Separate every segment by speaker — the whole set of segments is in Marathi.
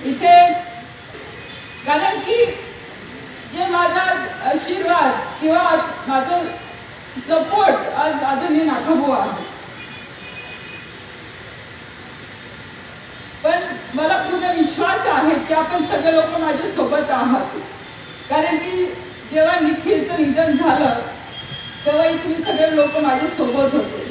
Speaker 1: इथे, कारण की जे माझा आशीर्वाद किंवा माझं सपोर्ट आज आदरणीय नाथाभाऊ आहे, पण मला पूर्ण विश्वास आहे की आपण सगळे लोक माझ्या सोबत आहात. कारण की जेव्हा निखिलचं निधन झालं तेव्हा तुम्ही सगळे लोक माझ्या सोबत होते.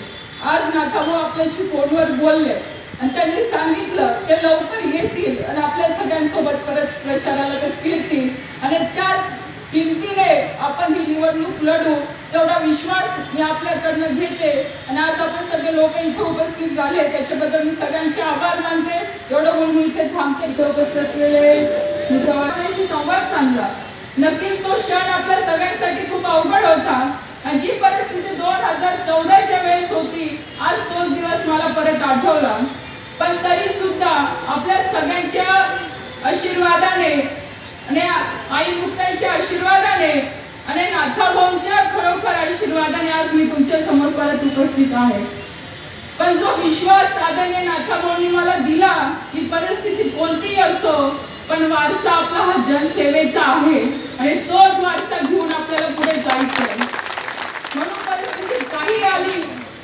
Speaker 1: आज नाथाभाऊ आपल्याशी फोनवर बोलले आणि त्यांनी सांगितलं ते लवकर येतील आणि आपल्या सगळ्यांसोबत परत प्रचाराला ते फिरतील आणि त्याच किमतीने आपण ही निवडणूक लढू, तेवढा विश्वास मी आपल्याकडनं घेते. आणि आज आपण सगळे लोक इथे उपस्थित झाले त्याच्याबद्दल मी सगळ्यांचे आभार मानते. एवढं म्हणून मी इथे थांबते. इथे उपस्थित असलेले मी सगळ्यांशी संवाद साधला. नक्कीच तो क्षण आपल्या सगळ्यांसाठी खूप अवघड होता आणि जी परिस्थिती 2014च्या वेळेस होती, आज तोच दिवस मला परत आठवला. पण तरी सुद्धा आपल्या सगळ्यांच्या आशीर्वादाने आणि आई मुक्ताईच्या आशीर्वादाने आणि नाथाभाऊंच्या खरोखर आशीर्वादाने आज मी तुमच्या समोर परत उपस्थित आहे. पण जो विश्वास आदरणीय नाथाभाऊंनी मला दिला की परिस्थिती कोणतीही असो पण वारसा आपला हा जनसेवेचा आहे आणि तोच वारसा घेऊन आपल्याला पुढे जायचं. म्हणून परिस्थिती काही आली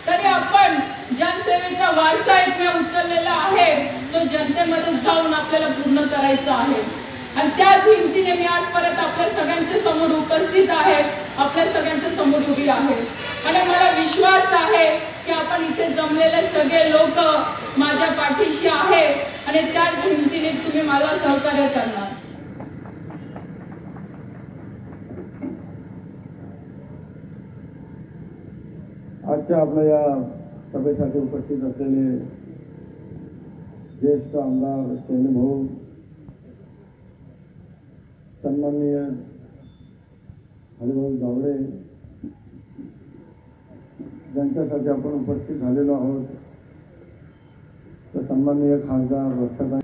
Speaker 1: तरी आपण जनसेवेचा वारसा एकमेव उचललेला आहे, तो जनतेमध्ये जाऊन आपल्याला पूर्ण करायचा आहे. आणि त्याच हिमतीने मी आज परत आपल्या सगळ्यांच्या समोर उपस्थित आहे, आपल्या सगळ्यांच्या समोर उभी आहे. आणि मला विश्वास आहे की आपण इथे जमलेले सगळे लोक माझ्या पाठीशी आहे आणि त्याच हिमतीने तुम्ही मला सहकार्य करणार.
Speaker 2: आजच्या आपल्या या सभेसाठी उपस्थित असलेले ज्येष्ठ आमदार सैन्यभाऊ, सन्माननीय हरिभाऊ गावडे, ज्यांच्यासाठी आपण उपस्थित झालेलो आहोत, तर सन्माननीय खासदार रक्षाताई